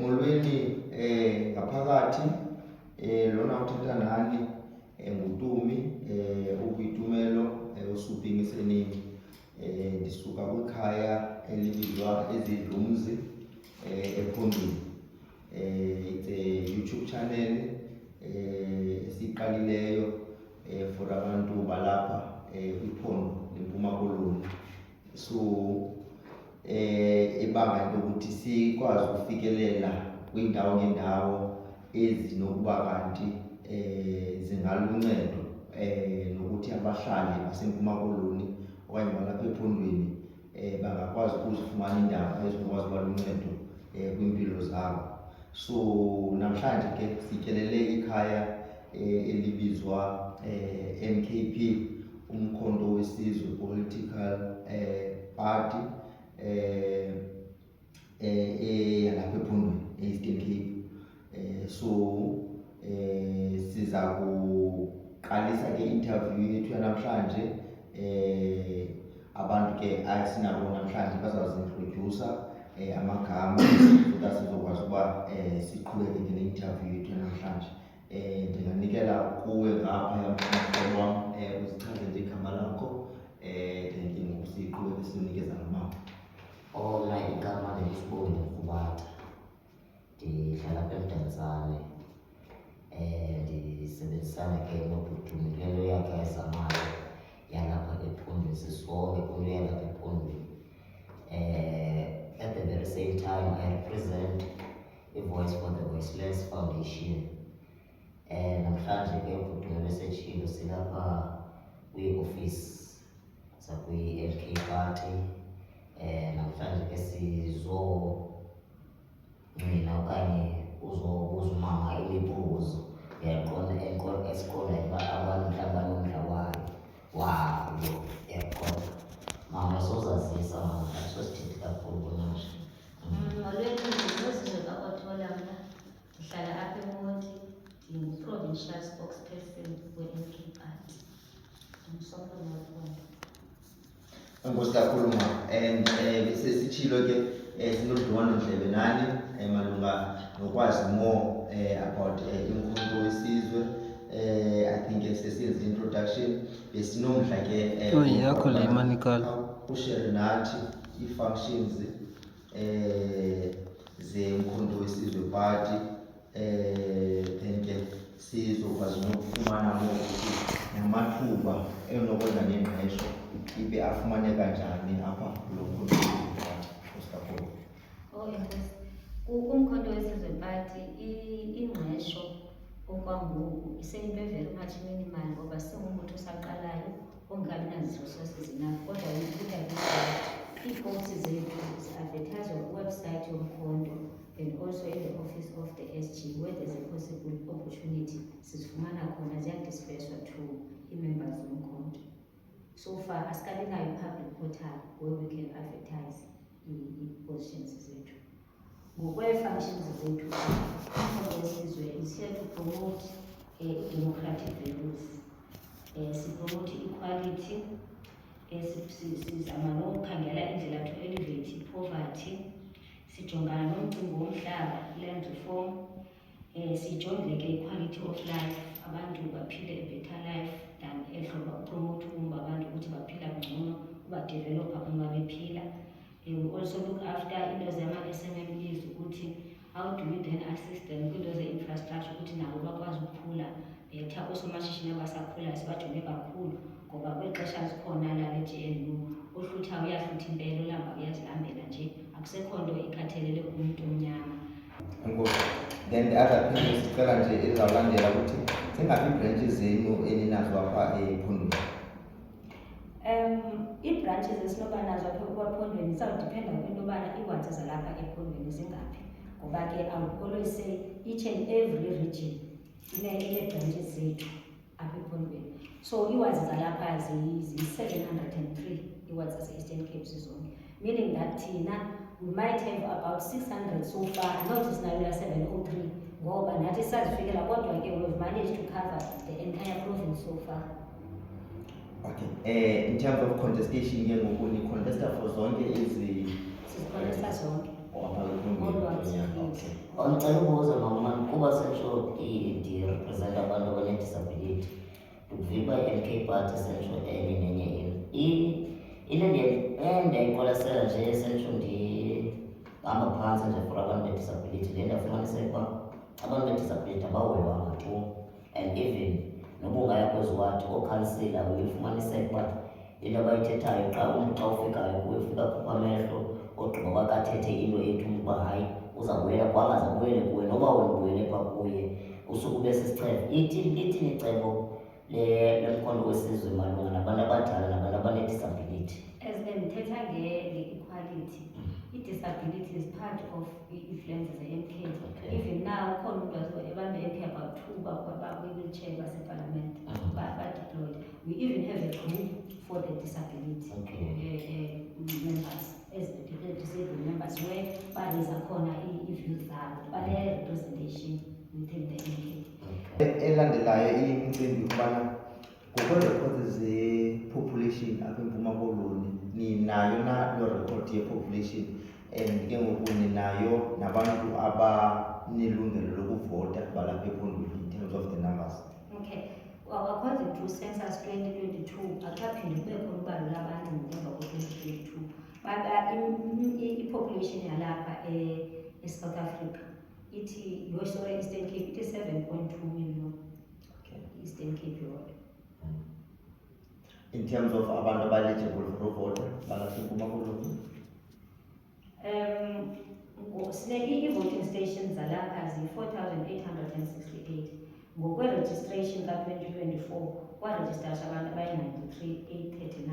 Molweni ngaphakathi lona uthetha nani nguTumi uBitumelo uSupingi Senini. Ndisuka kwikhaya elibizwa eZidlumzi ePhondweni. It's a YouTube channel esiqalileyo for abantu balapha kwiphondo leMpuma Koloni. So ibanga into ukuthi sikwazi ukufikelela kwindawo ngeendawo ezinokuba kanti zingaluncedo nokuthi abahlali baseMpuma Koloni okanye balapha ephondweni bangakwazi ukuzifumana iindaba ezinokwazi uba luncedo kwimpilo zabo. So namhlanje ke sityelele ikhaya elibizwa MKP, Umkhonto Wesizwe Political Party yalapha ephondweni e-Eastern Cape. So siza kuqalisa ke interview yethu yanamhlanje. Abantu ke asinabo namhlanje bazawuzintroducer amagama ukuthi sizokwazi ukuba siqhubeke ne-interview yethu yanamhlanje. Ndinganikela kuwe ngapha mhlobo wam uzichaze nje igama lakho then ke ngoku siqhubeke sinikeza ngamapha. Hola, igama lelisibongo Kubata. Ndihlala apha eMdantsane. Ndisebenzisana ke noBhutumi lelo yakhe ayizamayo yalapha ephondweni, sisonke kunto yalapha ephondweni. At the very same time, I represent a Voice for the Voiceless Foundation. Namhlanje ke uBhutumi besetshilo silapha kwi-office sakwi-LK Party. Namhlanje ke sizongqina okanye uzobuza umama imibuzo yaqonda esiqonda uba abantu mhlawumbi banomdla wayo yaqonda. Mama sozazisa mama asosithethe kakhulu konasha. Molweni, ndinozizwe kaOthola mna, ndihlala apha eMonti, ndingu-provincial spokesperson we-LK Party. Ndimsokolo wephondo. Enkosi kakhulu ma. And besesitshilo ke sinodliwano-ndlebe nani malunga nokwazi more about Umkhonto Wesizwe. I think sesiyenze introduction. Besinomdla ke yakho le manikala ushare nathi ii-functions zeMkhonto Wesizwe Party. Then ke sizokwazi nokufumana more ukuthi namathuba enokwenza nengqesho ibe afumaneka njani apha kulo Mkhonto Wesizwe Party. Enkosi kakhulu. Enkosi. Umkhonto Wesizwe Party ingqesho okwangoku iseyinto very much minimal ngoba singumuntu osaqalayo ongekabi nazi-resources enough. Kodwa ukuda ii-posts zethu zi-advertise kwiwebsite yomkhonto and also in the office of the SG where there's a possible opportunity sizifumana khona ziyadisperswa to ii-members zomkhonto. So far asikabi nayo i-public portal where we can advertise ii-positions zethu. Ngokwee-functions zethu, Umkhonto Wesizwe is here to promote democratic values. Sipromote equality, sizama nokukhangela indlela to elevate poverty, sijongana nomcimbi womhlaba, land reform, sijongile ke equality of life, abantu baphile a better life than ehlobo promote ukumba abantu ukuthi baphila ngcono, ubadevelopha uma bephila. We also look after into zama-SMMEs ukuthi how do we then assist them kwinto ze-infrastructure ukuthi nabo bakwazi ukukhula better. Oosomashishini abasakhulayo sibajonge kakhulu ngoba kweli xesha zikhona lale GNU ohluthayo uyahlutha impela, olamba uyazilambela nje, akusekho nto ikhathelele kumntu omnyama. Enkosi. Then the other thing sicela nje ezawulandela ukuthi zingaphi ii-branches zenu eninazo apha ephondweni? Ii-branches esinoba nazo apha ephondweni zizawudiphenda kwinto yobana iiwadi zalapha ephondweni zingaphi. Ngoba ke I would always say each and every region ine-branches zethu apha ephondweni. So iiwadi zalapha ziyi-703 iiwadi zase-Eastern Cape zizonke, meaning that thina we might have about 600 so far, not sinayo la 703 ngoba nathi sazifikela, kodwa ke we've managed to cover the entire province so far. Okay. In terms of contestation ke ngoku ni contesta for zonke ezi Sizikhonesta zonke. Andicela ukubuza mama, kuba sitsho ndirepresenta abantu abanedisability, ndikuviba i-NK Party sitsho enye nenye into endiyayiqwalasela nje sitsho ndihamba phantsi nje for abantu bedisability, le ndiyafumaniseka uba abantu bedisability abahoywanga tu. And even noba ungaya kwezi wadi ookhansila uyifumaniseka uba into abayithethayo xa ufikayo kuye ufika khupha amehlo ogqiba kwakathethe into ethi umntu uba hayi uzawubuyela kwangaze abuyele kuwe noba wena ubuyele phaa kuye usuke ube sisichebo. Ithini icebo lomkhondo wesizwe malunga nabantu abadala nabantu abanedisability? As ndithetha nge-equality, i-disability is part of i-influences ze-MK. Okay. Even now ukhona umntu abantu be-MK about 2 bakwi-wheelchair basepalament ba-deployed. We even have a group for the disability members, as the disabled members, where bariza khona i-views zabo, bane-representation within the MK. Elandelayo imicimbi ukubana ngokweerekhodi ze-population apha eMpuma Koloni ninayo na loo rekhodi ye-population, and ke ngoku ninayo nabantu abanelungelo lokuvota balapha ephondweni in terms of the numbers? Okay. Well, according to Census 2022, akaphinde kube khona ubalo labantu ngemva ko-2022. But i-population yalapha e-South Africa ithi Eastern Cape ithi 7.2 million. Okay. Eastern Cape yodwa. In terms of abantu aba-eligible for uvota balapha eMpuma Koloni? I-voting stations zalapha zi-4,868. Ngokwe-registration ka-2024 kwaregistasha abantu abayi-93,839.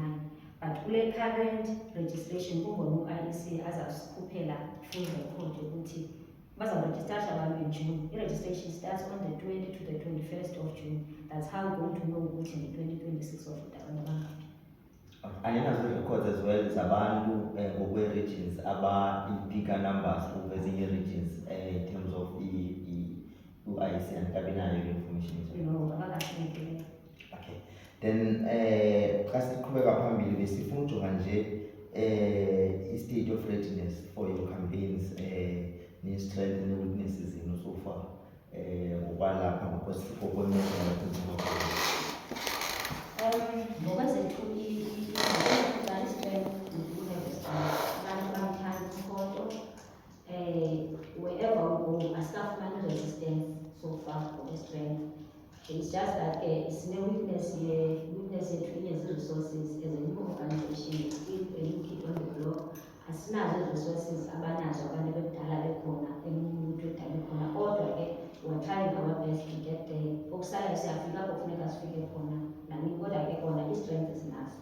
But kule current registration kungona u-IEC azawusikhuphela full record yokuthi bazawuregistasha abantu in June. I-registration starts on the 20 to the 21st of June. That's how we're going to know ukuthi nge-2026 of abantu abangaki. Aninazo records as well zabantu ngokwe-regions aba-bigger numbers over ezinye regions in terms of u-IEC andikabinayo information. No, abakasinikelela. Okay. Then xa siqhubeka phambili besifuna ujonga nje i-state of readiness for your campaigns, ne-strength ne-weaknesses zenu so far ngokwalapha ngokwemeko yaseMpuma Koloni. Ngokwezethu i-strength abantu bamthanda umkhonto. Wherever we go, asafumani resistance so far for the strength. It's just that sine-weakness yethu ine-resources as a new organization, still a new kid on the block. Asinazo ii-resources abanazo abantu bekudala bekhona, emuntu ekudala bekhona, kodwa ke we're trying our best to get there. Okusalayo siyafika apho kufuneka sifike khona, kodwa ke khona i-strength esinazo.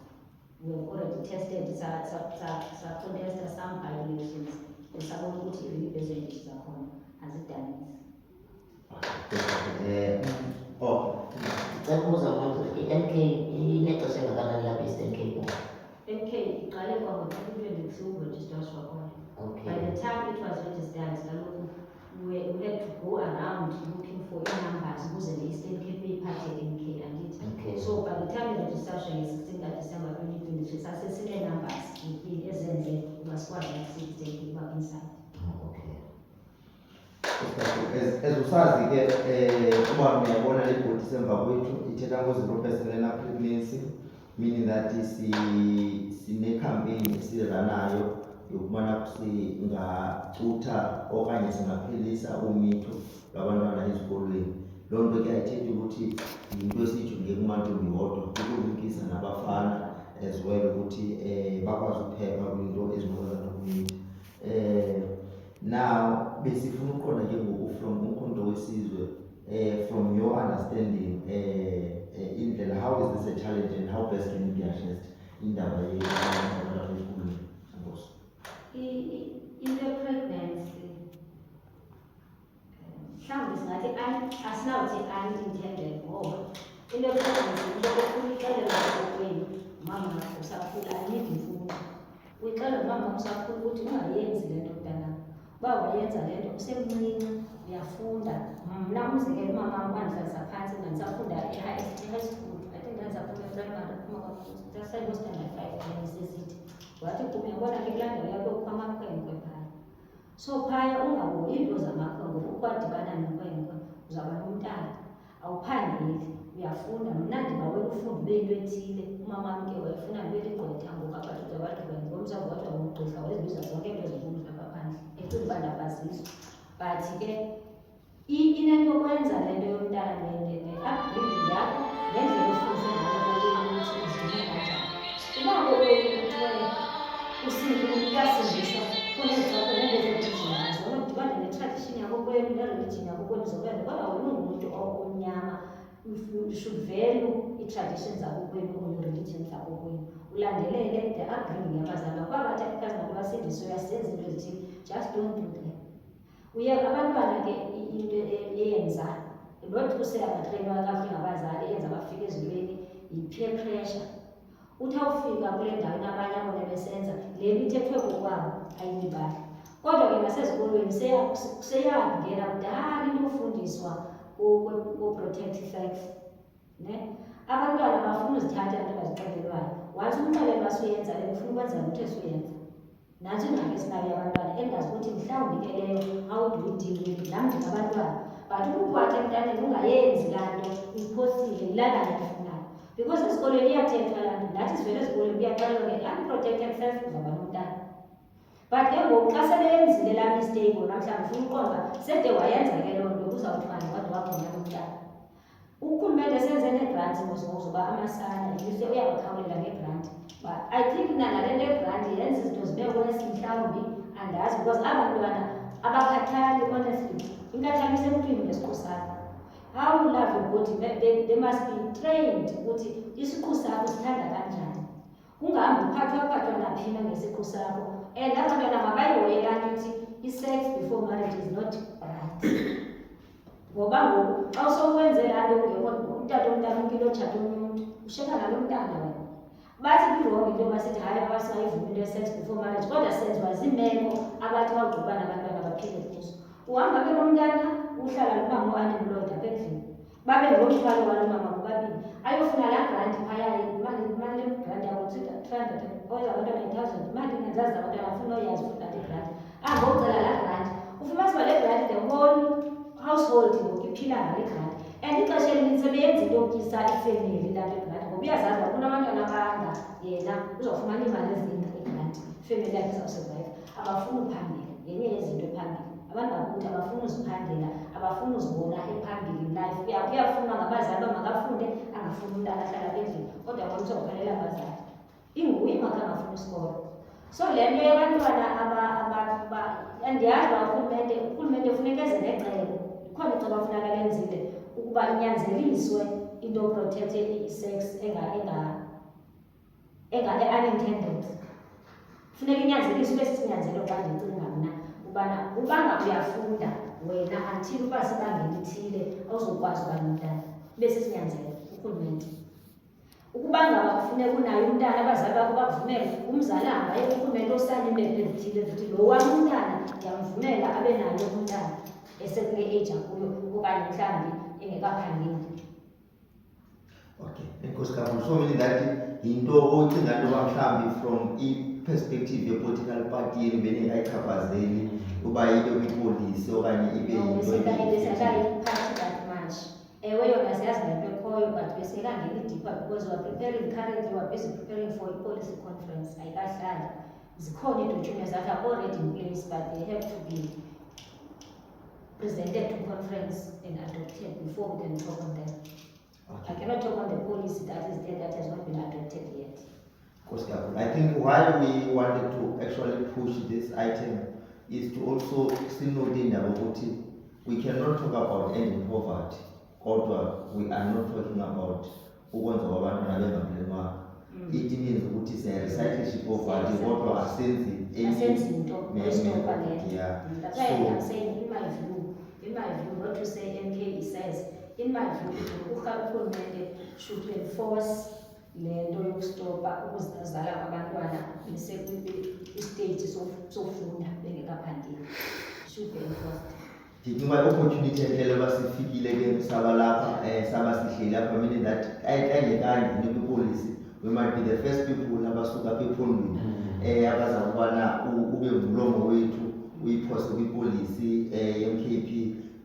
We have already tested, sa-contesta some by-elections, sabona ukuthi i-percentage zakhona azidanisi. Ndicela ukubuza manje, i-NK inexesha engakanani lapha i-Eastern Cape? MK iqale kwango-2022 ukurejistashwa kwayo. Okay. By the time it was registered, we had to go around looking for numbers ukuze le-Eastern Cape iphathe MK andithi. Okay. So by the time i-registration nge-16 December 2023, sasesine-numbers ezenze uba sikwazi ukuthi uba inside. Okay. Ezusazi ke uba niyabona le bhodi semva kwethu ithetha ngo-0% ena-pregnancy, meaning that sine-campaign esiranayo yokubana singacutha okanye singaphelisa umitho lwabantwana ezikolweni. Loo nto ke ayithethi ukuthi yinto esiyijonge kumantombi wodwa, ukulumkisa nabafana as well ukuthi bakwazi ukuphepha kwinto ezinqolana kumitha. Now besifuna uqonda ke ngoku from umkhondo wesizwe, from your understanding, indlela, how is this a challenge and how best can it be addressed indaba yabantwana esikolweni? Enkosi. Into pregnancy, mhlawumbe singathi asinawuthi unintended ngoba into pregnancy into uyixelela kokwenu mama usakhula anidi mfundo. Uyixelela mama usakhula ukuthi ungayenzi le nto mntana. Uba wayenza le nto usemncinci uyafunda. Mna umzekelo umama wandihlalisa phantsi ndandisafunda e-high school. I think ndandisafunda e-primary ndasayingo-standard 5 then sisithi wathi uyabona ke kulaa ndawo yakho kukho amakhwenkwe phaya. So phaya ungabuyi into zamakho ngoku ukwadibana nenkwenkwe uzawuba nomntana. Awuphangeli, uyafunda. Mna ndingawela ufunda ube yinto ethile. Umama wam ke wayefuna ndibe ligqwetha ngoku abathi uzabathi wena ngomsa kodwa ugqirha wezibiza zonke into ezinkulu lapha phandle ecinga uba ndabazizo. But ke inento yokwenza le nto yomntana ne-upbringing yakho ngendlela ofundise ngayo ukuthi uzime kanjani. Uba kuthiwe uyasindiswa kunezoto nento zedijinazo unodibana netradition yakho kwenu nereligion yakho kwenu zokwenza kodwa wena ungumuntu omnyama. You should value i-tradition zakho kwenu or religion zakho kwenu, ulandelele the upbringing yabazali bakho. Uba bathi because nabantu basindiswe uyasenza into ezithile, just don't do them. Uye abantwana ke into eyenza not useyabatreyinwa kakuhle ngabazali eyenza bafike ezintweni yi-peer pressure. Uthi awufika kule ndawo inabanye abone besenza le nto ithethwe kokwabo ayilibali. Kodwa ke nasezikolweni seyangena kudala into ofundiswa ko-protect sex. Abantwana bafuna uzithatha into bazixelelwayo. Once umxelelwa suyenza le ufuna ukwenza lutho esuyenza. Nantso ingxaki esinayo yabantwana engazi ukuthi mhlawumbi ke leyo how do we deal with it. Nam ndingabantwana but ukukwakhe emntaneni ungayenzi laa nto uyiphosile yilana ndifunayo. Because esikolweni iyathethwa laa nto, nathi sivele esikolweni kuyaxelelwa ke unprotected sex uzawuba nomntana. But ke ngoku xa sebeyenzile laa mistake namhlanje ufuna uqonda sede wayenza ke loo nto kuzawuthwani kodwa wakhona nomntana. Urhulumente senze neegranti ngozoba amasana ilise uyabakhawulela ngegranti. But I think nale nto egranti yenza izinto zibe honestly mhlawumbi andazi because abantwana abakhathali honestly. Inkathalo isemntwini ngesiqu sakho. How you love your body, they must be trained ukuthi isiqu sakho sithanda kanjani. Ungahambi uphathwa naphina ngesiqu sakho. And abantwana mabayihoye laa nto ithi i-sex before marriage is not right. Ngoba ngoku xa usokwenze laa nto ungekho umntana womntana umkile otshata omnye umntu usheka nalo mntana wena. Bathi irongo into basithi hayi abasingayivumi into ye-sex before marriage kodwa senziwa ziimeko abathi bawugqiba nabantwana baphile kuzo. Uhamba ke nomntana uhlala nomama o-unemployed apha endlini babe ngomthwalo walo mama bobabini ayofuna laa granti phaya imali granti yabo 300 oza abantwana 1,000 imali ingenzazi zabantwana afuna oyazi futhi nathi igranti angocela laa granti ufumanisa uba le granti the whole household ngoku iphila ngale granti. And ixesha elinintsi sebeyenza into yokutyisa ifemeli laa nto igranti ngoba uyazazi uba kunabantwana abanga yena uzawufumana iimali ezininzi igranti ifemeli yakhe izawusurvive. Abafuni uphangela yenye yezinto ephambili. Abantu bakuthi abafuni uziphandela, abafuni uzibona ephambili life. Kuyafunwa ngabazali uba makafunde angafuni umntana ahlala endlini kodwa ngomntu uzawukhalela abazali. Inguye ingakho angafuni isikolo. So le nto yabantwana andiyazi uba urhulumente funeka eze necebo. Ikhona icebo afuneka lenzile ukuba inyanzeliswe into yoprotecte i-sex unintended. Funeka inyanzeliswe ibe sisinyanzelo xa ndicinga mna ubana ubanga uyafunda wena until uba sibangeni ithile awuzokwazi uba nomntana ibe sisinyanzelo urhulumente. Ukuba ngaba kufuneka unayo umntana abazali bakho bakuvumele umzali ahambaye kurhulumente osayine iimpepha ezithile zithi lo wam umntana ndiyamvumela abe nayo umntana esekule age akuyo okanye mhlawumbi engekaphangeli. Okay, enkosi kakhulu. So meaning that yinto ocinga into yoba mhlawumbi from i-perspective ye-political party yenu beningayixhaphazeli uba ibe kwipolisi okanye ibe Besingayiphathi that much. Ewe yona siyazi ngento ekhoyo but besikangeni deeper because we are preparing currently, we are busy preparing for i-policy conference. Ayikahlali. Zikhona ii-documents that are already in place but they have to be presented to conference and adopted before we can talk on them. Okay. I cannot talk on the policy that is there that has not been adopted yet. I think why we wanted to actually push this item is to also signal indaba ukuthi we cannot talk about ending poverty kodwa we are not talking about ukwenza kwabantwana bengaphilelwanga. It means ukuthi siyarecycle poverty kodwa asenzi into estoppa there. Yeah. That's why I'm saying in my view, what to say MK says, in my view, urhulumente should enforce le nto yokustopha ukuzala abantwana besekwi-stage sofunda bengekaphangeli. Should be enforced. Ndicinga uba i-opportunity enhle uba sifikile ke saba lapha saba sihleli apha meaning that ayingekangeni kwipolisi we might be the first people abasuka apha ephondweni abazawubana ube ngumlomo wethu uyiphoste kwipolisi ye-MKP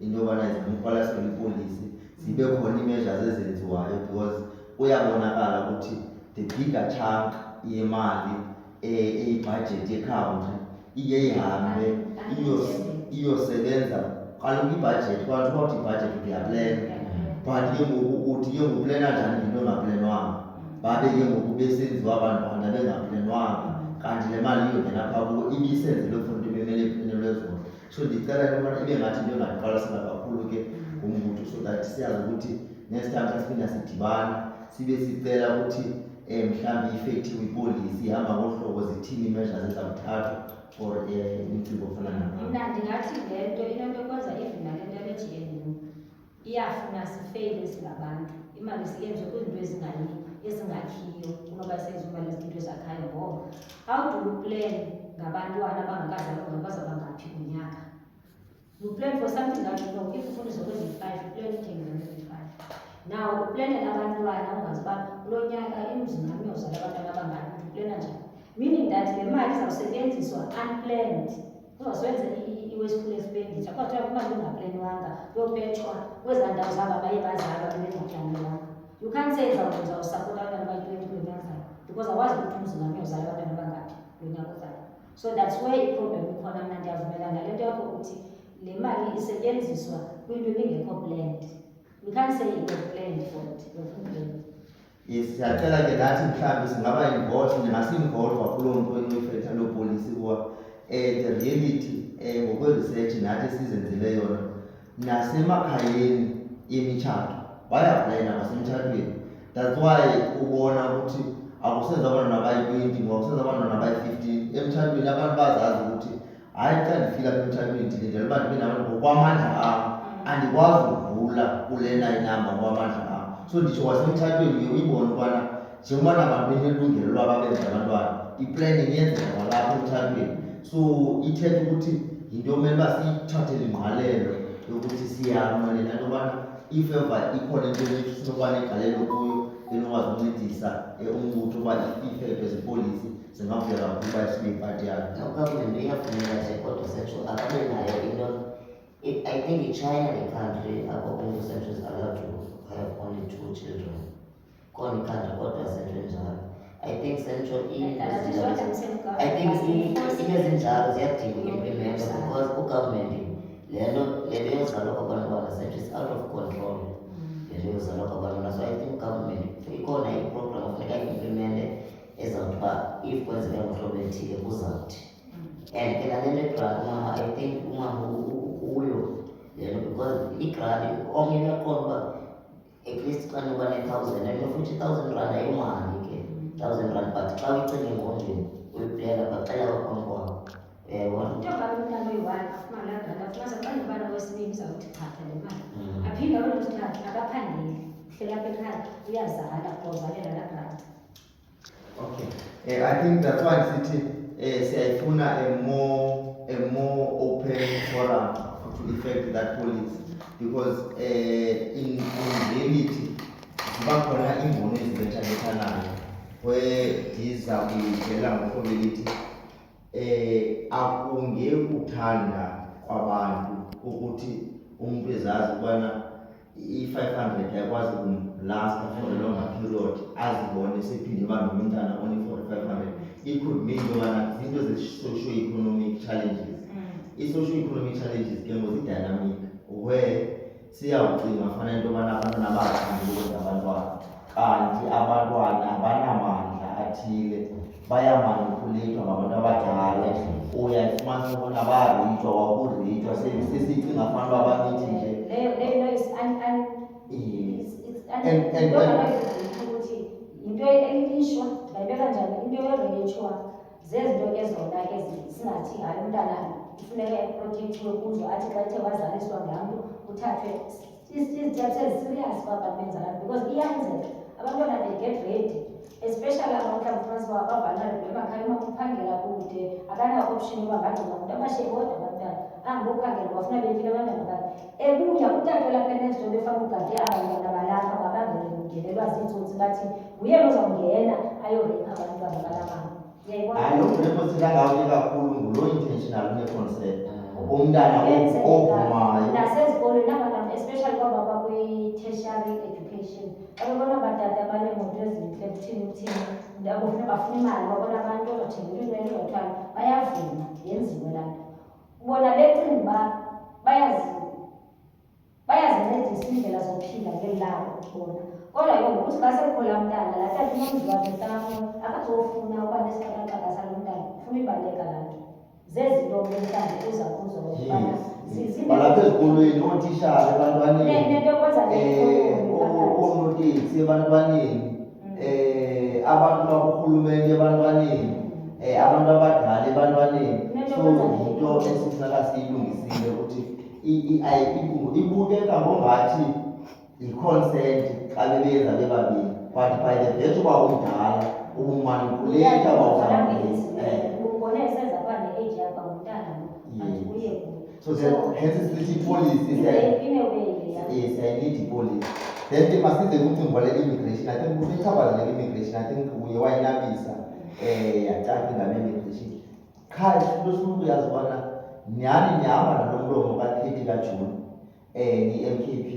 into yobana ziqwalasele ipolisi zibe khona ii-measures ezenziwayo because kuyabonakala ukuthi the bigger chunk yemali eyi-budget ye-country iye ihambe iyosebenza kaloku ibudget kwanto uba uthi ibudget uyaplana but ke ngoku uthi ke ngokuplana njani into engaplanwanga babe ke ngoku besenziwa abantwana bengaplanwanga kanti le mali iyongena phaa kubo ibisenzelwe for into ebemele iplenelwe zona. So ndicela into yobana ibe ngathi into engaqwalasela kakhulu ke ngumbutho so that siyazi ukuthi next time xa siphinda sidibana sibe sicela ukuthi mhlawumbi i-effective ipolisi ihamba ngohlobo zithini ii-measures ezizawuthathwa for imicimbi ofana nayo. Mna ndingathi le nto inento yokwenza even nale nto yale GNU iyafuna sifeyile singabantu imali siyenze kwizinto ezingakhiyo kunoba senze imali ezinto ezakhayo ngoba how do you plan ngabantwana abangakazalwa bazaba ngaphi kunyaka? You plan for something that you know if ufundiswa kwezi 5 plan uthenge ngezi 5 now uplane nabantwana ungazi uba kulo nyaka emzini wami uyozala abantwana abangaphi uplana njani meaning that le mali izawusetyenziswa unplanned uzawuswenza i-wasteful expenditure kodwa imali engaplanwanga yopetshwa kwezaa ndawo zabo abaye bazalwa bengaplanwanga. You can't say uzawusapota abantwana abayi-20 kulo nyaka because awazi ukuthi umzini wami uyozala abantwana abangaphi kulo nyaka ozayo. So that's where i-problem ikhona. Mna ndiyavumelana nale nto yakho ukuthi le mali isetyenziswa kwinto ebingekho planned. We can't say it was planned for it. It wasn't planned. Yes, siyacela ke nathi mhlawumbi singaba involved ndingasinvolva kuloo nto inoyifetha loo polisi kuba the reality ngokwe-research nathi esizenzele yona nasemakhayeni yemitshato bayaplana basemtshatweni. That's why ubona ukuthi akusenza abantwana abayi-20 ngoba kusenza abantwana abayi-15 emtshatweni abantu bazazi ukuthi hayi xa ndifika apha emtshatweni ndilindele uba ndibe nabantu ngokwamandla am andikwazi ukuvula kulena inamba ngokwamandla am. So nditsho kwasemtshatweni uye uyibone ukubana njengoba nabantu benelungelo lwabo abenza abantwana i-planning yenzeka kwalapha emtshatweni. So ithetha ukuthi yinto yomele uba siyithathele ingqalelo yokuthi siyamanela into yobana if ever ikhona into esinokuba negalelo kuyo enokwazi ukuncedisa umbutho uba iifektwe zepolisi zingavuya kakhulu uba sibe yipati yayo. Government iyafuneka nje kodwa setsho akabe nayo into I think iChina the country according to Central is allowed to have only 2 children. Khona country kodwa Central njalo. I think Central I think inezinjalo ziyadinga implementa because ugovernment le nto yozalwa kwabantwana Central is out of control. Le nto yozalwa kwabantwana. So I think government ikhona i-program funeka i-implemente ezawuthi uba if kwenzeka ngohlobo ethile kuzawuthi. And ke nale nto grant umama I think umama kuyo le nto because igrant omnye uyaqonda uba at least xa noba ne-1,000 and futhi 1,000 rand ayimali ke 1,000 rand but xa uyicinga engqondweni uyiplana bacela kwaphambi kwakho uyayibona. Into yokuba oyi-1 afumana laa grant afumanisa xa ndibana wesibini uzawuthi chatha le mali aphinde abona wesithathu akaphangeli uhlela apha ekhaya uyazala uzalela laa grant. Okay, I think that's why sithi siyayifuna a more open forum to effect that policy because in reality ziba khona imbono ezibethabethanayo where ndiza kuyitshela ngohlobo elithi akungekuthanda kwabantu ukuthi umuntu ezazi ukubana i-500 ayakwazi ukumlasta for a longer period azibone sephinde eba nomntana only for 500. It could mean yobana zinto ze-socio-economic challenges. I-socio-economic challenges ke ngoku i-dynamic where siyawucinga fana into yobana abantwana bathanda ukwenza abantwana kanti abantwana abanamandla athile bayamanipuleyithwa ngabantu abadala. Uyayifumanisa ukubana bayareyithwa wakureyithwa sesicinga abantu abaninzi nje ukuthi into elishwa ndingayibeka njani into yoreyithwa zezinto ezona singathi hayi umntana kufuneka eprotektiwe kuzo athi xa ethe wazaliswa ngamntu uthathwe izithathe eziserious kwabamenzalayo because iyenzeka abantwana they get ready especially abantu mhlawumbi uba bavalnarable emakhaya uma uphangela kude akana-option yoba ngagcina umntu abashiye bodwa abantwana angokuphangela bafuna befile abantwana bakhe ebuya utata lapha next door befana ugade abantwana balapha babangele kungenelwa ziintsotsi bathi nguye lozawungena ayoreyipha abantwana balapha hayi lo mgwebo sithetha ngawo ke kakhulu ngulo intentional une-consent Mm. umntana Yenzeka ovumayo. nasezikolweni abantwana especially kwaba bakwi-tertiary education xa bebona abadala baneemoto ezintle kuthini ndabona bafuna imali babona abantu ozothengela into ezothwala bayavuma yenziwe laa nto. Bona becinga uba bayazincedisa iindlela zophila ngeli labo bona, kodwa ke ngokuthi xa sekhula umntana laa tata unomzi wakhe mntanam akazofuna uba nesixakaxaka salo mntana, ufuna ibaleka laa nto. Zezinto ke mhlawumbi uza kuzo ubana Balapha ezikolweni ootishara ebantwaneni, nento yokwenza oonoteksi ebantwaneni, abantu bakurhulumente ebantwaneni, abantu abadala ebantwaneni. So yinto esifuneka siyilungisile ukuthi ibukeka ngongathi yi-consent xa bebenza bebabini, but by the virtue uba umdala ubumanipuleyitha ubone esenza phaa ne-age yakho ngumntana anti kuye kuye. So hence sithi ipolisi yes, I need ipolisi. Then ke masize kumcingo wale immigration. I think kuyichaphazela immigration. I think uye wayinabisa yacaca ingame immigration. Qha into esifuna ukuyazi ubana nyhani nihamba nalo mlomo ka-30 kaJuni i-MKP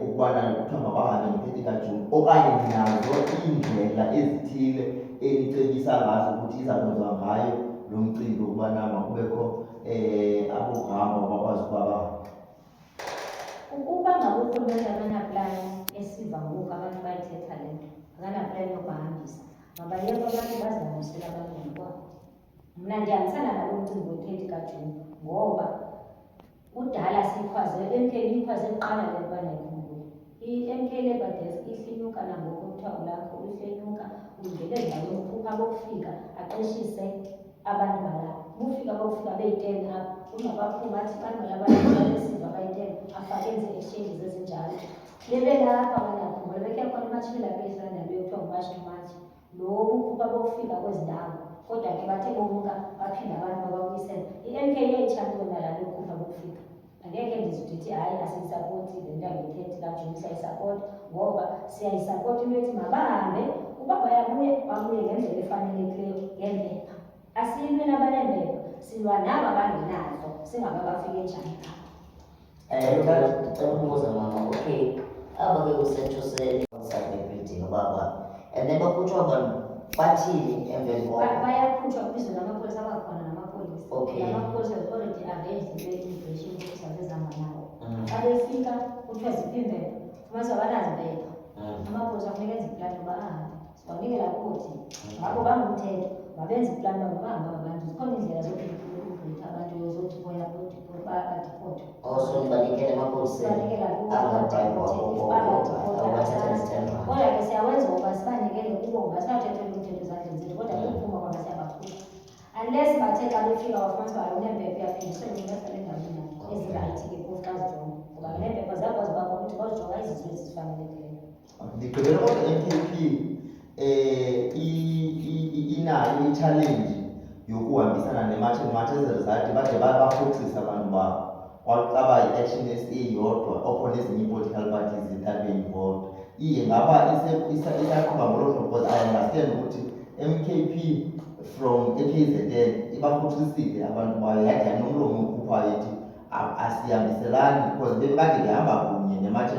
ukubana kuthiwa mabahambe nge-30 kaJuni, okanye ninazo iindlela ezithile enicebisa ngazo ukuthi iza kwenziwa ngayo lo mcimbi ukubana makubekho abokuhamba bakwazi ukuba bahambe. Ukuba ngabe urhulumente akanaplani esiva ngoku abantu bayithetha le nto, akanaplani yokubahambisa, mabayeke abantu bazihambisela abantwana kwabo. Mna ndihambisana nalo mcimbi we-30 kaJuni ngoba kudala siyikhwaze, i-MK iyikhwaze kuqala le nto bandayikhumbula. I-MK Labour Desk ihle inyuka nangoku kuthiwa ulapho, ihle inyuka ungele endaweni ukhupha bokufika aqeshise abantu balapho. Bufika bokufika beyi-10 apha, kungabaphuma athi abantu balaba besiva bayi-10 afake enze exchanges ezinjalo. Bebelapha bandakhumbula bekhe khona imatshimela beyisana nto yokuthiwa ngumatch to match, lo ukhupha bokufika kwezi ndawo. Kodwa ke bathe bomuka baphinda abantu bababuyisela. I-MK yayitshampiyona laa nto yokukhupha bokufika. Angekhe ndizidithi hayi asiyisapoti le nto yange-30 kaJuni, siyayisapota ngoba siyayisapota into ethi mabahambe, uba bayabuya babuye ngendlela efanelekileyo ngeempepha. Asiyilwi nabaneempepha, silwa naba bangenazo, singaba bafike njani apha. Ndicela ukubuza mama, okay, aba ke kusentshiseni building baba, and then bakhutshwa abantu bathini emveni koko? Bayakhutshwa kubizwa namapolisa, abakhona namapolisa. Okay. Namapolisa is already arranged i-immigration officers ezihamba nawo. Xa befika kuthiwa ziphi iimpepha, fumanisa abanazo impepha. Amapolisa kufuneka enze iplani yoba ahambe, sibanikela kothi ngabo bangumthetho mabenze iplani uba mabahamba abantu. Zikhona iindlela zokugrita abantu zokuya badipotwe. Also nibanikele emapoliseni Sibanikela abathetha izithemba. kodwa ke siyawenza ngoba sibanikele kubo ngoba singathethe umthetho ezandleni zethu, kodwa kuphuma kwaba siyabakhupha. Unless bathe xa befika wafumanisa uba awuneempepha uyaphindiswa ngenkasale endaweni yakho ezirayithi ke phofu xa zijonga, ngoba neempepha ziyakwazi uba ukuthi bazijonga izinto ezifanelekileyo. Ndigqibela kodwa i-MKP inayo i-challenge yokuhambisana nematch ezi-result bade bafokusise abantu babo. Kwacaba i-Action SA yodwa okhona ezinye i-political parties zithathe involved. Iye ngaba isaqhuba ngolo hlobo because I understand ukuthi MKP from KZN ibafokusisile abantu bayo, yathi yanomlomo okhuphayo ethi asihambiselani because bebekade behamba kunye nematch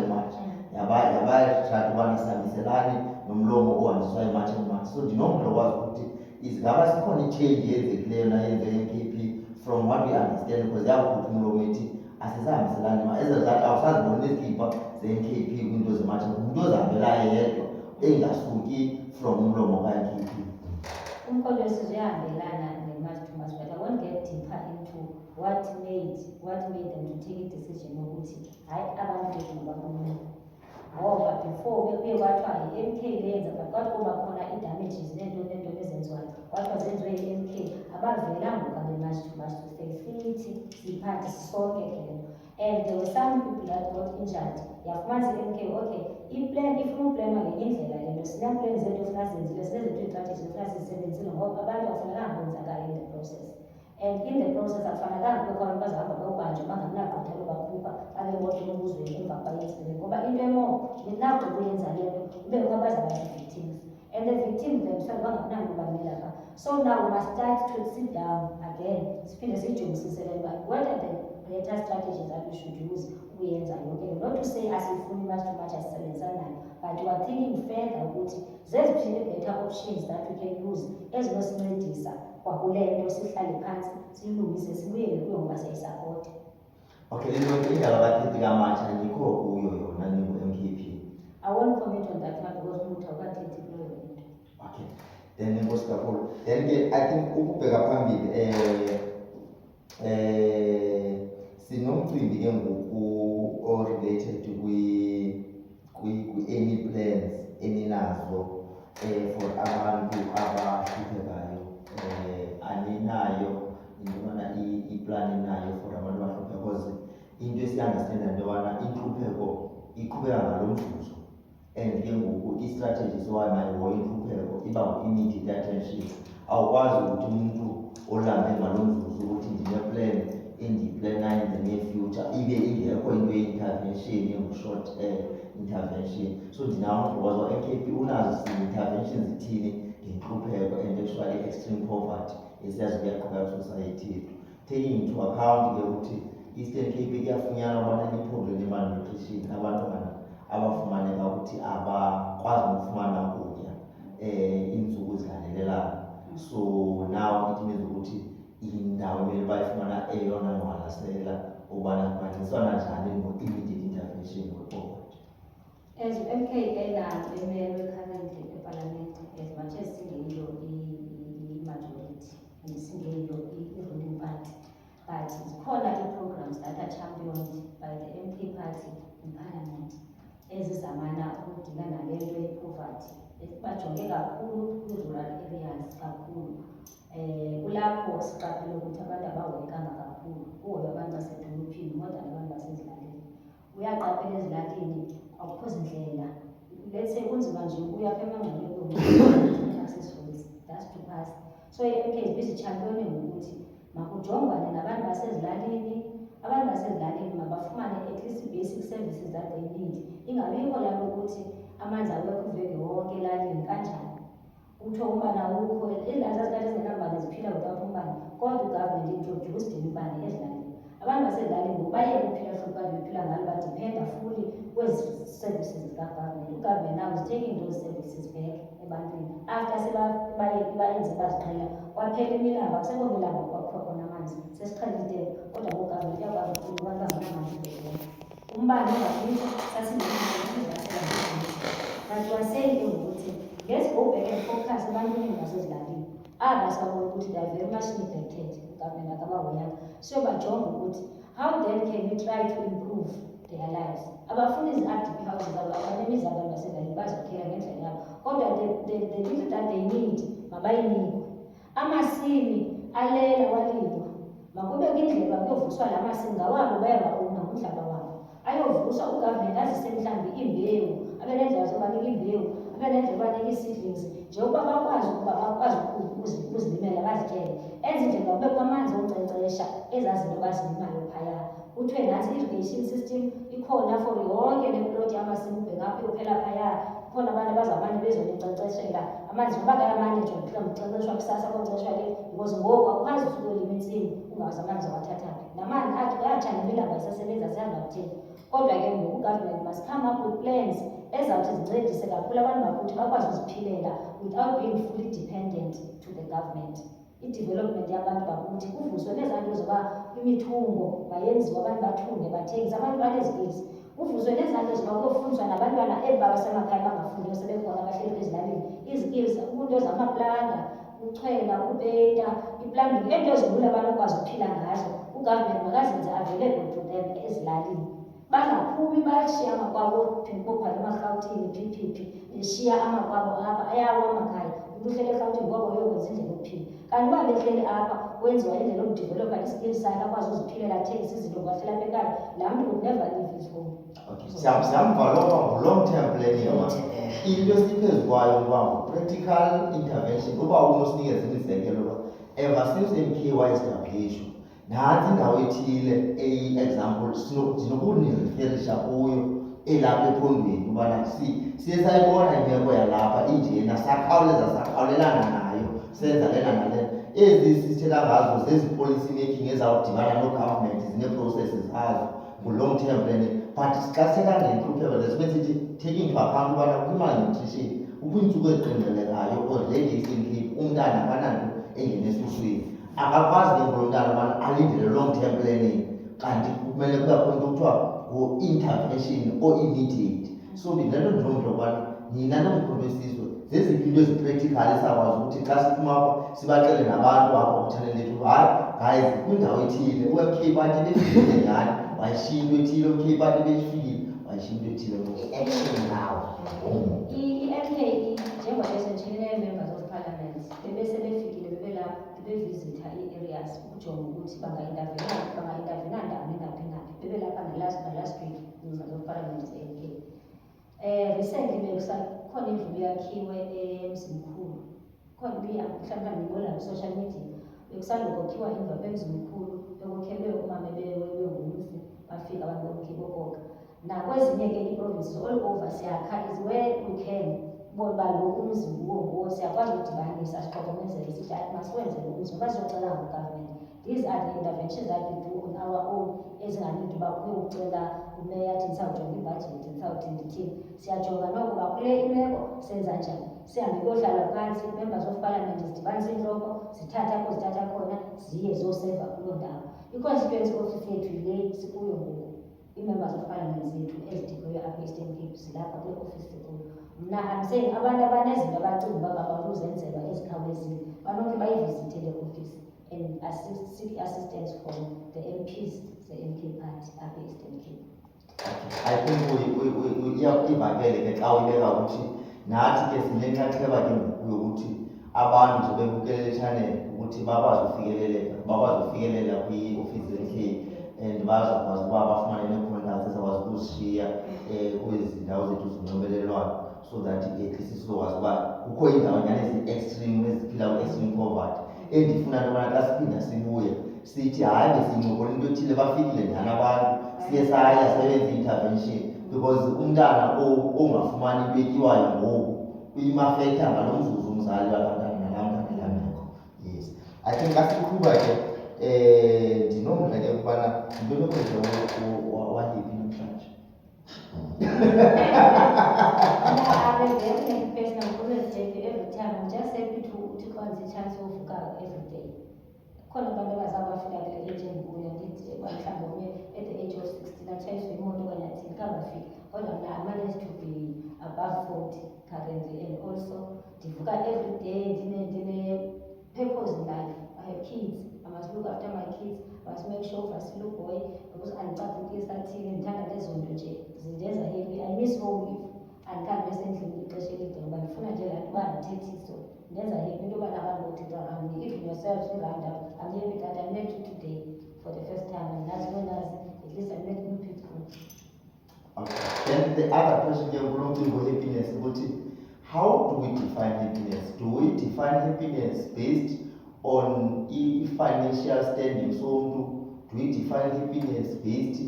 yabatrathi ubana sihambiselani nomlomo ohanjiswa imatch. So ndinomdla wazi ukuthi izingaba sikhona i-change eyenzekileyo nayenze i-MKP from what we understand because yakhupha umlomo ethi asisahambiselani ezi-result awusaziboni izigibha ze-MKP kwiinto zematch, ngumntu ozihambelayo yedwa engasuki from umlomo ka-MKP. Umkhonto wesizwe uyahambelana ne-match to match, but I won't get deeper into what made them to take a decision yokuthi hayi abantu bethu mabakhululeke. Ngoba before bekuye kwathiwa i-MK leyenza but kwathi kuba khona i-damages neento ezenziwayo kwathiwa zenziwe i-MK, abavelanga ukabe-match to match to say sithi siyiphathe sisonke ke le nto. And there were some people that got injured. Yafumanisa i-MK okay iplan ifuna uplana ngenye indlela le nto, sinaplan zethu efuna zenzile, sinezethu iistrategies efuna sizisebenzisile ngoba abantu akufanelanga bonzakala in the process. And in the process akufanelanga kubekho abantu bazahamba bayobanjwa bangabinagqitha lobakhupha babe bodwa elobuzweni emva ngoba into emo nakho kuyenza le nto kubekho abazaba zi-victims, and the victims themselves mhlawumbi bangafunanga ubamela pha. So now we must start to sit down again, siphinde siyijongisise le nto uba what are the better strategies that we should use ukuyenza yonke le. Not to say asiyifuni much too much asisebenzisana nayo, but we are thinking further ukuthi zeziphi better options that we can use ezinosincedisa kwakule nto, sihlale phansi siyilungise sibuyele kuyo ngoba siyayisapota. Okay, indaba kaKithi kaMatsha ngikho kuyo yona ningu-MKP. I won't comment on that one because umuntu awukathethi kuleyo into. Okay, then inkosi kakhulu. Then ke I think ukubheka phambili sinomcimbi ke ngoku or related any plans eninazo for abantu abahluphekayo. Aninayo intobana i-plan inayo for abantu abahluphekayo because into esiyi-understanda into yobana inhlupheko iqhubeka ngalo mzuzu. And ke ngoku i-strategy sowayimayihoya inhlupheko iba ngu-immediate attention. Awukwazi ukuthi umuntu olambe ngalo mzuzu ukuthi ndine-plan endiyiplanayo in the near future ibe ingekho into ye-intervention engu-short intervention. So ndinawo because wa-MKP unazo interventions zithini ngenhlupheko and actually extreme poverty esiyazi kuyaqhubeka society yethu. Taking into account ke ukuthi Eastern Cape kuyafunyanwa abantu ine-problem ye-malnutrition, abantwana abafumaneka ukuthi abakwazi ukufumana ukutya iintsuku zilandelelayo. So now it means ukuthi indawo emele bayifumana eyona ngqwalasela ubana kubanciswana njani no-immediate intervention we-poverty. As MKA nayo emelwe currently eParliament, as much as singeyiyo i-majority and singeyiyo i-ruling party, but zikhona i-programs that are championed by the MK party in Parliament ezizamana ukudila nale nto ye-poverty. Bajonge kakhulu kwi-rural areas kakhulu. Kulapho siqaphele ukuthi abantu abahoyekanga kakhulu, kuhoywa abantu basedolophini more than abantu basezilalini. Uyaqaphela ezilalini akukho zindlela. Let's say kunzima nje ukuya apha emangcwabeni access roads, that's too fast. So i-MK is busy championing ukuthi makujongwane nabantu basezilalini, abantu basezilalini mabafumane at least basic services that they need. Ingabikho laa nto ukuthi amanzi awekho iveki wonke elalini kanjani. Kuthiwa umbane awukho, iilali zazikade ezingenambane ziphila without umbane, kodwa ugovernment introduced imibane ezilalini. Abantu basezilalini ngoku bayeke ukuphila hlobo kade bephila ngalo, badipenda fully kwezi services zikagovernment. Ugovernment now is taking those services back ebantwini after bayenze baziqhela kwaphela imilambo, akusekho milambo kwakhona amanzi, sesiqhelile kodwa ugovernment uyakwazi ukuthi abantu bangenamanzi bebona. Umbane ungabikho but you are saying ukuthi let's go back and focus ebantwini basezilalini. Aba sibabona ukuthi they are very much neglected, ugovernment akabahoyanga. So bajonge ukuthi how then can we try to improve their lives. Abafuni izi-RDP houses abanemizi abantu basezilalini bazokhela ngendlela yabo, kodwa the little that they need mabayinikwe. Amasimi alela walilwa, makubekho indlela kuyovuswa la masimi ngawabo bayabawuna umhlaba wabo. Ayovuswa ugovernment azise mhlawumbi imbewu, abe nendlela zobanika imbewu, abe nendlela yobanika ii-seedlings njengoba bakwazi ukuba bakwazi ukuzilimela bazityele. Enze indlela kubekho amanzi okunkcenkcesha ezaa zinto bazilimayo phaya. Kuthiwe nantsi i-irrigation system ikhona for yonke le ploti yamasimi ubheka apho uphela phaya. Khona abantu abazamane bezoninkcenkceshela amanzi noba kayamanejwa mhlawumbi unkcenkceshwa kusasa konkcenkceshwa le because ngoku awukwazi usuke ulima intsimi ungazi amanzi awathathayo. Namanzi athi uyatshana imilambo ayisasebenza siyazi bakutheni. Kodwa ke ngoku ugovernment must come up with plans ezawuthi zincedise kakhulu abantu bakuthi bakwazi uziphilela without being fully dependent to the government. I-development yabantu bakuthi kuvuswe nezaa nto zoba imithungo mayenziwe, abantu bathunge bathengise, abantu banezikills. Kuvuswe nezaa nto zoba kuyofundiswa nabantwana eba basemakhaya bangafundiyo sebekhona abahleli ezillalini. Izikills, into zamaplanga, uchwela, upeyinta, iplumbing, into ezilula abantu bakwazi ukuphila ngazo. Ugovernment makazenze available to them ezilalini. Bangaphumi bashiya amakwabo phela emarhawutini PPP, beshiya amakwabo apha ayawo amakhaya. Uhlele eRhawutini ngoba uyokwenza indlela yokuphila. Kanti uba behleli apha wenziwa indlela yokudevelopha i-skill sakhe akwazi uziphilela athengise izinto kwahleli apha ekhaya, laa mntu would never leave his home. Okay, siyamva loba ngu-long term planning ama into esiphezu kwayo uba ngu-practical intervention. Uba unosinikeza imizekelo uba ever since MK wayeestablishwa nantsi indawo ethile eyi-example ndinokuniriferisha kuyo elapha ephondweni ubana siye sayibona imeko yalapha injena sakhawulelana nayo senza lena nalena. Ezi sithetha ngazo zezi policy making ezawudibana no-government zine-processes zazo ngu-long term planning. But xa sithetha nge-improvement sibe sithi take into account ubana kwi-malnutrition ukwiintsuku eziqindelekayo already eSeven Cape umntana akananto engena esuswini, akakwazi ke ngolo mntana ubana alindele long term planning, kanti kumele kubakho into kuthiwa ngu-intervention or-immediate. So ndinento ndinomdla ubana nina nomkhonto wesizwe zeziphi into ezipractical esakwazi ukuthi xa siphuma apha sibaxele nabantu apha kutshaneli lethu hayi guys kwindawo ethile u-MK Party befikile nyhani wayishiya into ethile, u-MK Party befikile wayishiya into ethile. I-action now i-MK njengoba besentshinile members of parliament bebesebefikile bebelapha bebevizitha ii-areas ukujonga ukuthi bangaintervena ndawoni naphi bebelapha nalast week members of parliament ze-MK. Recently khona indlu yakhiwe eMzimkhulu, khona mhlawumbe ngibona ku-social media bekusandokokhiwa indlu apha eMzimkhulu bekukhelwe umama ebengumfi bafika abantu bokukoka. Nakwezinye ke ii-provinces all over siyakha is where we can bona uba lo umzi nguwo siyakwazi ukudibanisa siqokomezele sithi masiwenze lo umzi ngoba sizocela ngo-government. These are the interventions that we do on our own ezinganidi uba kuyokucela umeya athi ndisawujonga ibhajethi ndisawuthi ndithini. Siyajonga noko uba kule imeko senza njani, sihambe kuyohlala phantsi members of parliament zidibanisa iintloko zithathe apho zithatha khona ziye zoseva kuloo ndawo. I-constituency office yethu yile sikuyo ngoku, ii-members of parliament zethu ezidikweyo apha e-Eastern Cape zilapha kule office sikuyo. Mna I'm saying abantu abanezinto abacinga uba babakuzenzelwa ezikhawulezile banoke bayivizithe le office and seek assistance from the MPs ze-MK Party apha e-Eastern Cape. I think ivakele ke xa uyibeka ukuthi nathi ke sinenxaxheba ke ngoku yokuthi abantu nje bebukele etshaneli ukuthi bakwazi ukufikelela kwi-office ze-MK and bazakwazi uba bafumane nee-contacts ezakwazi ukuzishiya kwezi ndawo zethu zonxibelelwano, so that at least sizokwazi uba kukho iindawo nyani ezi-extreme eziphila kwi-extreme poverty endifuna into yobana xa siphinda sibuye sithi hayi besincokola into ethile bafikile nyhani abantu siye saya sebenza i-intervention, because umntana ongafumani into etyiwayo ngoku uyimafektha ngalo mzuzu umzali walaa mntana nalaa mntana elameko. Yes, I think xa siqhuba ke ndinomdla ke ukubana yinto nokwenza wayiphi namhlanje. I'm a very happy person. I'm always happy every time. I'm just happy to cause the chance of every day. Khona abantu abazabafika kule age endikuyo ndithi mhlawumbi omnye at the age of 16 atshayiswe imoto okanye athini kangafiki, kodwa mna I managed to be above 40 currently, and also ndivuka every day ndine-purpose in life. I have kids, I must look after my kids, I must make sure for a little boy because andicaphukisa athini ndithanda lezo nto nje zindenza happy. I miss home if andikhambi esendlini ixesha elide ngoba ndifuna nje laa nto uba ndithethiso ndenza happy into yobana abantu bothetha ngam. Even yourself you round up, I'm happy that I met you today for the first time, and as well as at least I met new people. Okay. Then the other question here, happiness, how do we define happiness? Do we define happiness based on financial standing? So do we define happiness based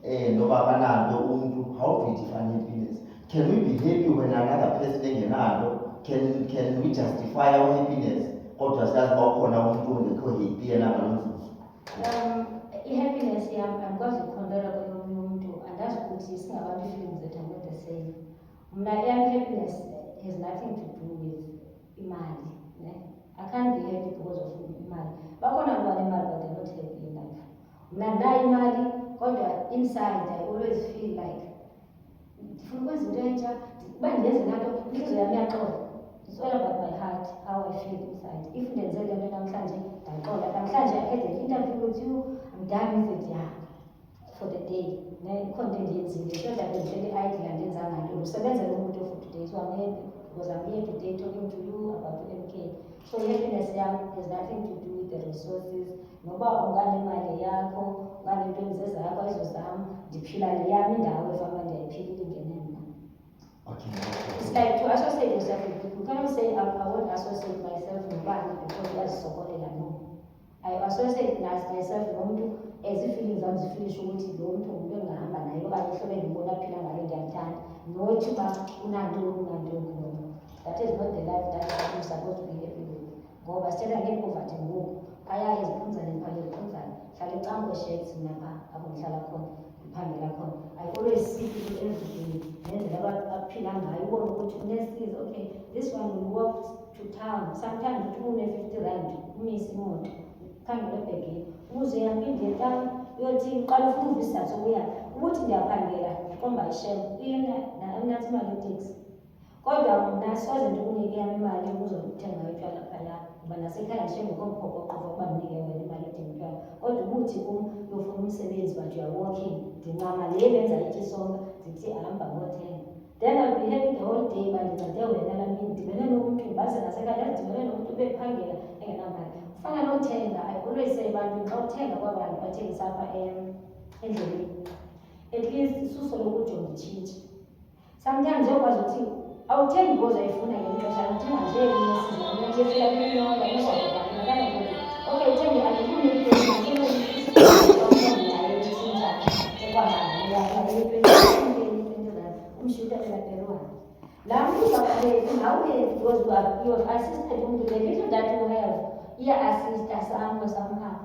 how do we define happiness? Can we be happy when another person engenalo? Can we justify our happiness? Kodwa siyazi uba ukhona umuntu ongekho happy yena ngalo mzuzu. I-happiness yam andikwazi ukukhompera kweyomunye umntu, andazi ukuthi singabantu ii-feelings zethu are not the same. Mna eyam happiness has nothing to do with imali. I can't be happy because of imali. Bakhona abantu banemali but they're not happy in life. Mna ndinayo imali kodwa inside I always feel like ndifuna ukwenza into entsha, uba ndenze laa nto intliziyo yam iyaxola. It's all about my heart, how I feel inside. If ndenze le nto namhlanje ndaxola, namhlanje I had an interview with you, I'm done with it, yeah, for the day. Ikhona into endiyenzile, so that bendihleli idle andenzanga nto, ndisebenzele umuntu for today. So I'm happy because I'm here today talking to you about MK. So happiness yam has nothing to do with the resources. Noba unganemali yakho, unganento ezezakho ezozam, ndiphila le yam indawo efana ndiyayiphilile ingene mna. Okay. It's like to associate yourself with people. You cannot say I won't associate myself with one because uyazisokolela, no. I associate myself nomuntu as feelings zam zifilisha ukuthi lo mntu ngumntu engingahamba naye okanye ihlobo endibona aphila ngalo not uba unantoni. That is not the life that I'm supposed to be living with. Ngoba sithetha ngepoverty ngoku phaya eziphunzani phaya eziphunzani hlala ecambo sheds mna phaa apho ndihlala khona ndiphangela khona. I always see people every day nendlela abaphila ngayo ubone ukuthi unesize, okay, this one will walk to town, sometimes uthi une-50 rand umise imoto ukhangela ebhegeni uze uyaphinde etown uyothi uqala ufuna uva isizathu sokuya ukuthi ndiyaphangela ndiqomba ishem nathi imali yeteksi. Kodwa mna soze ndikunike yam imali uzothenga utywala phaya ngoba nasekhaya njengokomphokoqofa ukuba ndinike wena imali yothenga utywala. Kodwa ubuthi kum uyofuna umsebenzi but you are working, ndincama le benza ithi sonke ndithi ahamba ngothenga. Then I'll be happy the whole day uba ndincede wena laa mini ndibene nomntu baze nasekhaya ndibene nomntu ubephangela engenamali. Kufana nothenga, I always say ebantwini xa uthenga kwabantu bathengisa apha endleleni, at least isuso lokujonga itshintshi. Sometimes uyakwazi uthi awuthengi because ayifuna ngeli xesha, uthenga nje uyefika kwinyonga inokwazi okay uthenge andifuni naye itshintsha umshuta elaperwana. Laa mntu uzawuqaleki nawe because you have assisted umntu, the little that you have iya-assista somehow.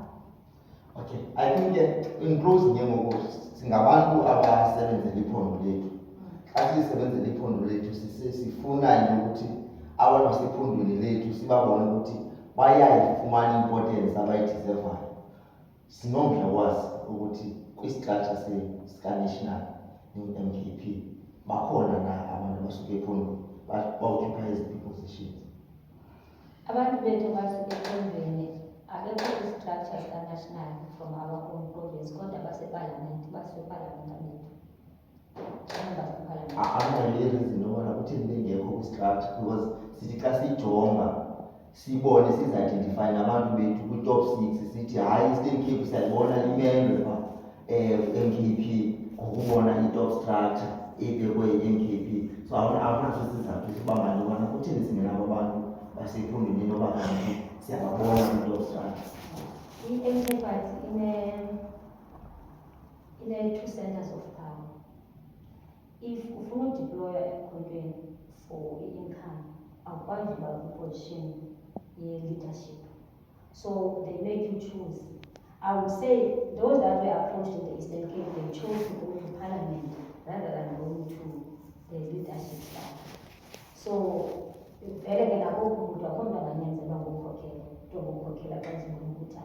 Okay, I think in closing njengoku singabantu abasebenzela iphondo lethu. Xa sisebenzela iphondo lethu sifuna into ukuthi abantu basephondweni lethu sibabone ukuthi bayayifumana importance abayideservayo. Sinomdla wazi ukuthi kwi-structure sika-national MKP bakhona na abantu abasuke ephondweni bawukhipha eziphi positions. Abantu bethu basephondweni abekho kwi-structure sika-national from our own province kodwa baseparliament bethu. Reason nobona ukuthi bengekho kwi-structure because sithi xa sijonga sibone sizi-identify nabantu bethu kwi-top 6 sithi hayi i-Eastern Cape siyayibona imelwe pha MKP ngokubona i-top structure ebekwe yi-MKP. So akunaso isizathu sibanga nobana kutheni singenabo abantu basephondweni noba kanti siyababona kwi-top structure. I-MKP ine-2 centers of power. If ufuna udeploya emkhontweni for i-income awukwazi uba kwi-position ye-leadership, so they make you choose. I would say those that were approached in the Eastern Cape, they chose to go to parliament rather than going to the leadership staff. So vele ke nakoko umntu akho mntu anganyanzelwa ngokukhokhela nto ngokukhokhela xa zibona ukuthi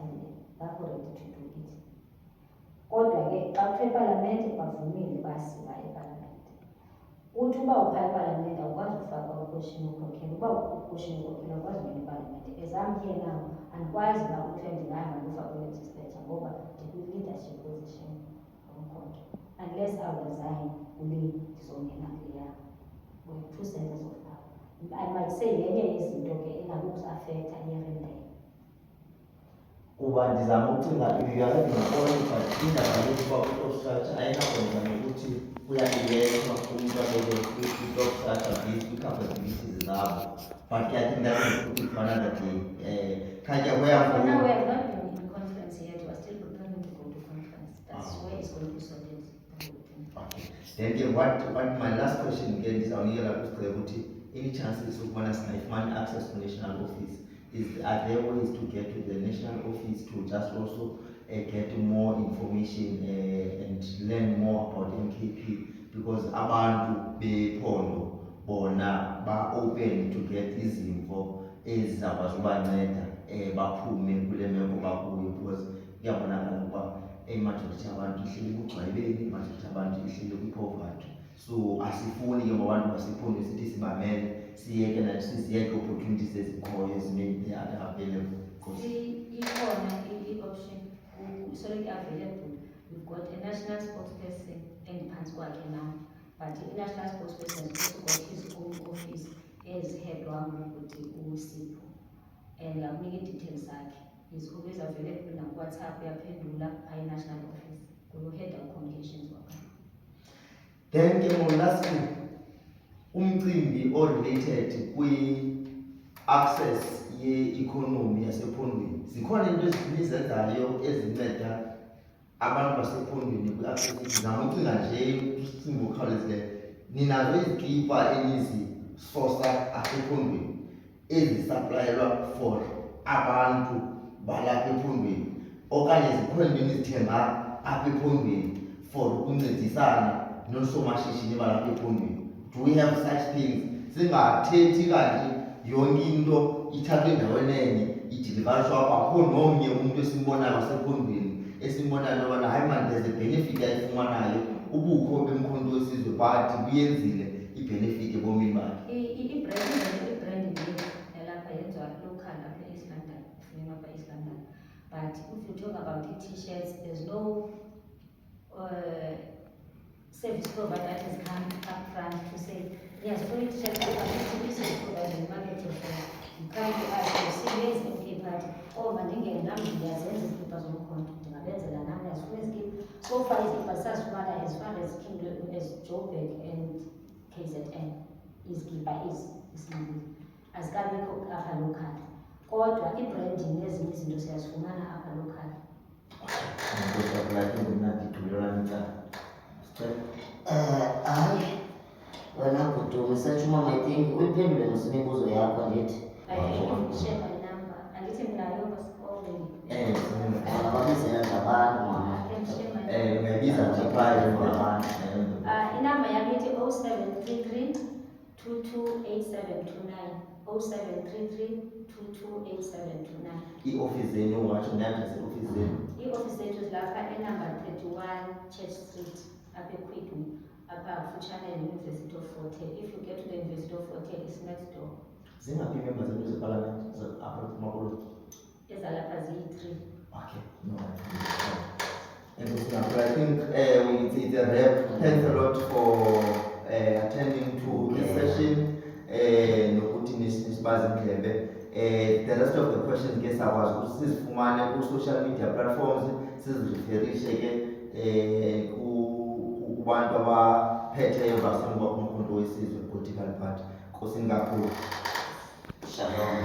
bakho ready to do it. Kodwa ke xa kuthiwa epalamente bavumile basiwa epalamente. Uthi uba uphaya epalamente awukwazi ukufakwa kwiposition yokukhokhela, uba ukwiposition yokukhokhela awukwazi ungena epalamente. As I'm here now andikwazi uba kuthiwe ndingahamba ndifakwe legislature ngoba ndikwi-leadership position yomkhonto, unless I resign kule ndizongena kuleya. We have 2 centers of power. I might say yenye yezinto ke engakukuafecta iyerendela. Kuba ndizama ukucinga uyaledi ngakona indaba yokuba kwi-top structure ayinakwenza nokuthi kuyalilethwa umntu abeke kwi-top structure based kwi-capabilities zabo. But I think that will put it for another day. Khaja For now, we where have not been in conference yet. We are still preparing to go to conference. That's where it's going to be sorted. Okay. Then what my last question again is any chances of one find access to national office? Are there ways to get to the national office to just also get more information and learn more about MKP? Because abantu bephondo bona ba open to get izinfo ezizakwazi ubanceda baphume kule meko bakuyo, because kuyabonakala ukuba majority abantu ihleli kugxwayibeni, majority abantu ihleli kwi-poverty. So asifuni ke ngobantu basephondo sithi sibamele siyeke nathi siziyeke opportunities ezikhoyo ezininzi are available. Ikhona i-option solely available. We've got a national spokesperson endiphansi kwakhe now, but i-national spokesperson has also got his own office ezihedwa ngokuthi uSipho, and akunika i-details zakhe. He's always available na WhatsApp, uyaphendula phaa national office kuyo-head of communications wakhe. Then ke lastly, umcimbi related kwi-access ye-economy yasephondweni. Zikhona into ezenzayo ezinceda abantu basephondweni kwi-access. Ndizama ucinga nje ngokukhawulezileyo ninazo izikipa enizisosa apha ephondweni ezisaplayelwa for abantu balapha ephondweni okanye zikhona enizithenga apha ephondweni for ukuncedisana noosomashishini balapha ephondweni? Do we have such things? Singathethi kanti yonke into ithathwe endaweni enye idilivarishwa apha, akho nomnye umuntu esimbonayo wasephondweni esimbonayo intobana hayi man there's a benefit ayifumanayo ubukho bemkhonto wesizwe bathi buyenzile i-benefit ebomini bakhe. I-brand yalapha yenziwa local apha e-East London, ifunyenwa apha e-East London. But if you talk about t-shirts, there's no service provider that has come up front to say, yes, for t-shirts, this is providing market for you. Come to us, you see, here's the okay party. Oh, mandingene nami ndiyazenza izikipa zomkhonto, ndingabenzela nami azifuna izikipa. So far izikipa sasifumana as far as Joburg and KZN, izikipa isinqabile. Azikabikho apha local. Kodwa i-branding nezinye izinto siyazifumana apha local. Hayi, wena bhuti Mr. Chumama, I think uyiphendule ngemibuzo yakho ndithi. I can share my number. Angithi minayo already. Ungababizela ngabantu mama. I can share my number. Ungayibiza nje phandle for abantu. Inamba yami ithi 0733 228729. 0733 228729. I-office zenu ungatsho nge-address i-office zenu. I-office yethu zilapha enumber 31 Church Street, apha eQuickly, apha kufutshane ne-University of Fort Hare. If you get to the University of Fort Hare, it's next door. Zingaphi iimember zenu zeparlament apha kumakoloni? Ezalapha ziyi-3. Okay, no. And I think it's a wrap. Thanks a lot for attending to this session. Nokuthi nisibazi indlebe. The rest of the questions ke sakwazi ukuthi sizifumane ku-social media platforms, sizireferishe ke kubantu abaphetheyo basemva kumkhonto wesizwe political party. Nkosini kakhulu. Shalom.